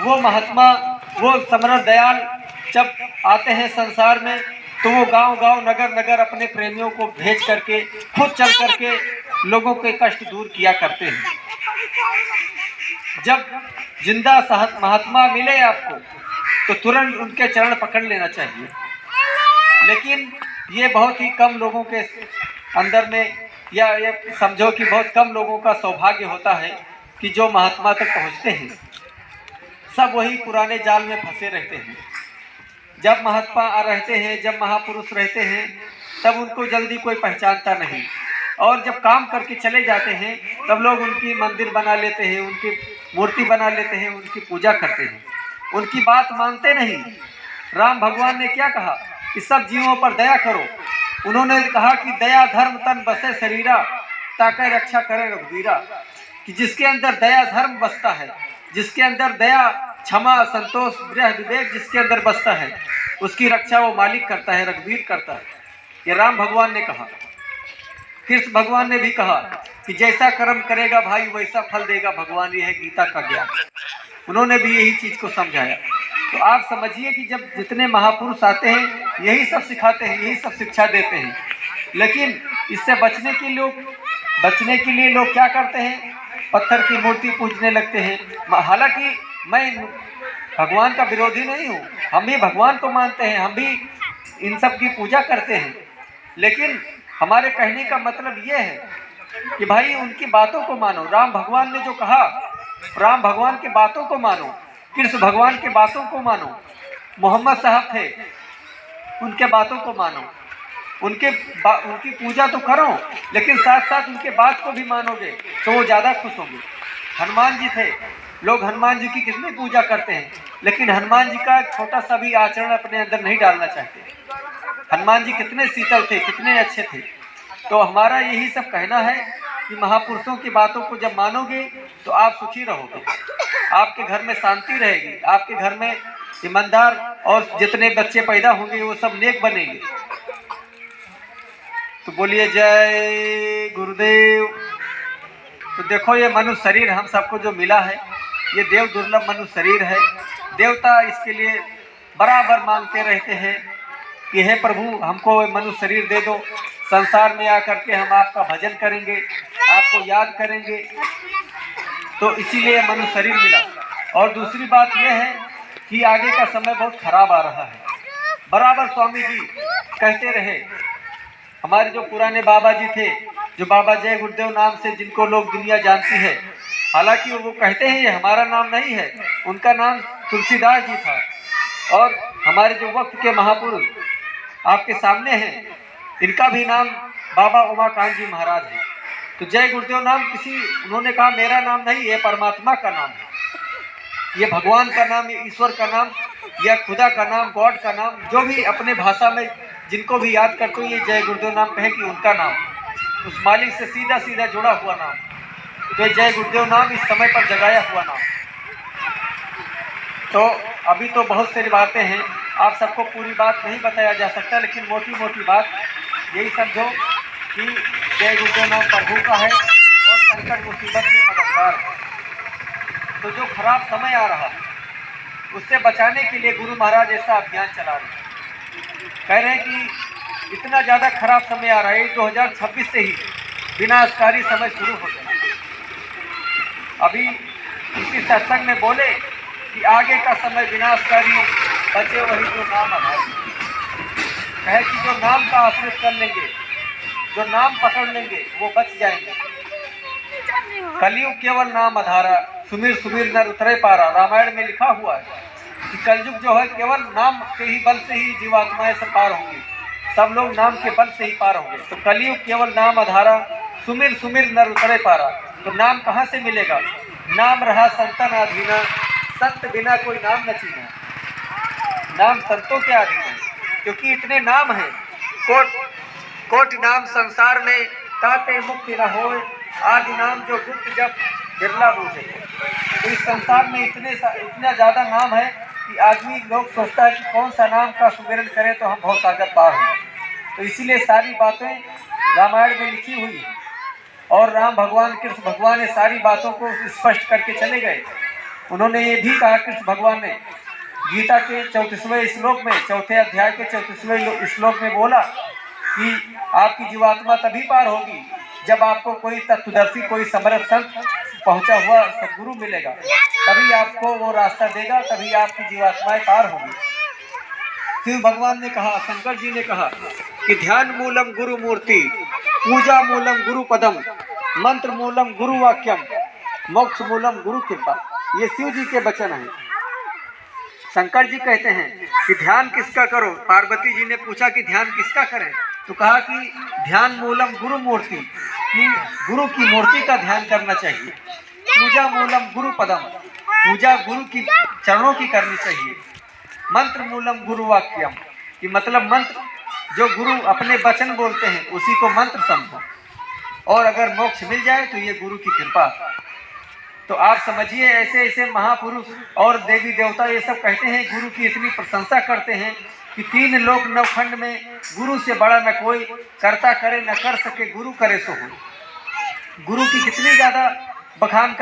वो महात्मा, वो समर्थ दयाल जब आते हैं संसार में तो वो गांव-गांव, नगर-नगर अपने प्रेमियों को भेज करके खुद चल करके लोगों के कष्ट दूर किया करते हैं। जब जिंदा महात्मा मिले आपको तो तुरंत उनके चरण पकड़ लेना चाहिए, लेकिन ये बहुत ही कम लोगों के अंदर में, या ये समझो कि बहुत कम लोगों का सौभाग्य होता है कि जो महात्मा तक पहुँचते हैं। सब वही पुराने जाल में फंसे रहते हैं। जब महात्मा रहते हैं, जब महापुरुष रहते हैं, तब उनको जल्दी कोई पहचानता नहीं, और जब काम करके चले जाते हैं तब लोग उनकी मंदिर बना लेते हैं, उनकी मूर्ति बना लेते हैं, उनकी पूजा करते हैं, उनकी बात मानते नहीं। राम भगवान ने क्या कहा कि सब जीवों पर दया करो। उन्होंने कहा कि दया धर्म तन बसे शरीरा, ताकि रक्षा करे रघुवीरा। कि जिसके अंदर दया धर्म बसता है, जिसके अंदर दया क्षमा संतोष गृह विवेक जिसके अंदर बसता है, उसकी रक्षा वो मालिक करता है, रघुवीर करता है। ये राम भगवान ने कहा। कृष्ण भगवान ने भी कहा कि जैसा कर्म करेगा भाई वैसा फल देगा भगवान, ये है गीता का ज्ञान। उन्होंने भी यही चीज को समझाया। तो आप समझिए कि जब जितने महापुरुष आते हैं यही सब सिखाते हैं, यही सब शिक्षा देते हैं, लेकिन इससे बचने के लिए लोग क्या करते हैं? पत्थर की मूर्ति पूजने लगते हैं। हालांकि मैं भगवान का विरोधी नहीं हूँ, हम भी भगवान को मानते हैं, हम भी इन सब की पूजा करते हैं, लेकिन हमारे कहने का मतलब ये है कि भाई उनकी बातों को मानो। राम भगवान ने जो कहा, राम भगवान की बातों को मानो, कृष्ण भगवान की बातों को मानो, मोहम्मद साहब थे उनके बातों को मानो, उनकी पूजा तो करो, लेकिन साथ साथ उनके बात को भी मानोगे तो वो ज़्यादा खुश होंगे। हनुमान जी थे, लोग हनुमान जी की कितनी पूजा करते हैं, लेकिन हनुमान जी का छोटा सा भी आचरण अपने अंदर नहीं डालना चाहते। हनुमान जी कितने शीतल थे, कितने अच्छे थे। तो हमारा यही सब कहना है कि महापुरुषों की बातों को जब मानोगे तो आप सुखी रहोगे, आपके घर में शांति रहेगी, आपके घर में ईमानदार और जितने बच्चे पैदा होंगे वो सब नेक बनेंगे। तो बोलिए जय गुरुदेव। तो देखो ये मनुष्य शरीर हम सबको जो मिला है, ये देव दुर्लभ मनुष्य शरीर है। देवता इसके लिए बराबर मांगते रहते हैं कि हे प्रभु हमको मनुष्य शरीर दे दो, संसार में आकर के हम आपका भजन करेंगे, आपको याद करेंगे। तो इसीलिए मनुष्य शरीर मिला। और दूसरी बात यह है कि आगे का समय बहुत खराब आ रहा है। बराबर स्वामी जी कहते रहे, हमारे जो पुराने बाबा जी थे, जो बाबा जय गुरुदेव नाम से जिनको लोग दुनिया जानती है, हालांकि वो कहते हैं ये हमारा नाम नहीं है, उनका नाम तुलसीदास जी था। और हमारे जो वक्त के महापुरुष आपके सामने हैं, इनका भी नाम बाबा उमाकांत जी महाराज है। तो जय गुरुदेव नाम उन्होंने कहा मेरा नाम नहीं, ये परमात्मा का नाम है, ये भगवान का नाम, ये ईश्वर का नाम, या खुदा का नाम, गॉड का नाम, जो भी अपने भाषा में जिनको भी याद करते हो ये जय गुरुदेव नाम कहे कि उनका नाम, उस मालिक से सीधा सीधा जुड़ा हुआ नाम। तो जय गुरुदेव नाम इस समय पर जगाया हुआ नाम। तो अभी तो बहुत सारी बातें हैं, आप सबको पूरी बात नहीं बताया जा सकता, लेकिन मोटी मोटी बात यही समझो कि जय गुरुदेव नाम प्रभु का है और संकट मुसीबत में मददगार है। तो जो खराब समय आ रहा उससे बचाने के लिए गुरु महाराज ऐसा अभियान चला रहे हैं। कह रहे हैं कि इतना ज़्यादा खराब समय आ रहा है, 2026 से ही विनाशकारी समय शुरू हो गया। अभी इसी सत्संग में बोले कि आगे का समय विनाशकारी, बचे वही जो नाम आधार। कहे कि जो नाम का आश्रित कर लेंगे, जो नाम पकड़ लेंगे वो बच जाएंगे। कलयुग केवल नाम आधारा, सुमिर सुमिर नर उतरे पारा। रामायण में लिखा हुआ है कि कलयुग जो है केवल नाम के ही बल से ही जीवात्माएं से पार होंगी, सब लोग नाम के बल से ही पार होंगे। तो कलयुग केवल नाम आधारा, सुमिर सुमिर नर उतरे पारा। तो नाम कहाँ से मिलेगा? नाम रहा संतन अधीना, संत बिना कोई नाम न चीना। नाम संतों के अधीन है, क्योंकि इतने नाम हैं, कोट नाम संसार में, ताते मुक्ति न होए, आदि नाम जो गुप्त जब बिरला बूझे। तो इस संसार में इतना ज़्यादा नाम है कि आदमी लोग सोचता है कि कौन सा नाम का सुमिरन करें तो हम बहुत आगे पार हों। तो इसीलिए सारी बातें रामायण में लिखी हुई है, और राम भगवान कृष्ण भगवान ने सारी बातों को स्पष्ट करके चले गए उन्होंने ये भी कहा कृष्ण भगवान ने गीता के 34वें श्लोक में, चौथे अध्याय के 34वें श्लोक में बोला कि आपकी जीवात्मा तभी पार होगी जब आपको कोई तत्वदर्शी, कोई समर्थ संत, पहुंचा हुआ सदगुरु मिलेगा, तभी आपको वो रास्ता देगा, तभी आपकी जीवात्माएं पार होगी। शिव भगवान ने कहा, शंकर जी ने कहा कि ध्यान मूलम गुरु मूर्ति, पूजा मूलम गुरु पदम, मंत्र मूलम गुरु वाक्यम, मोक्ष मूलम गुरु कृपा। ये शिव जी के वचन हैं। शंकर जी कहते हैं कि ध्यान किसका करो। पार्वती जी ने पूछा कि ध्यान किसका करें, तो कहा कि ध्यान मूलम गुरु मूर्ति, कि गुरु की मूर्ति का ध्यान करना चाहिए। पूजा मूलम गुरु पदम, पूजा गुरु की चरणों की करनी चाहिए। मंत्र मूलम गुरु वाक्यम, कि मतलब मंत्र जो गुरु अपने वचन बोलते हैं उसी को मंत्र समझो, और अगर मोक्ष मिल जाए तो ये गुरु की कृपा। तो आप समझिए, ऐसे ऐसे महापुरुष और देवी देवता ये सब कहते हैं, गुरु की इतनी प्रशंसा करते हैं कि 3 लोक नवखंड में गुरु से बड़ा न कोई, करता करे न कर सके, गुरु करे सो हो। गुरु की कितनी ज़्यादा बखान कर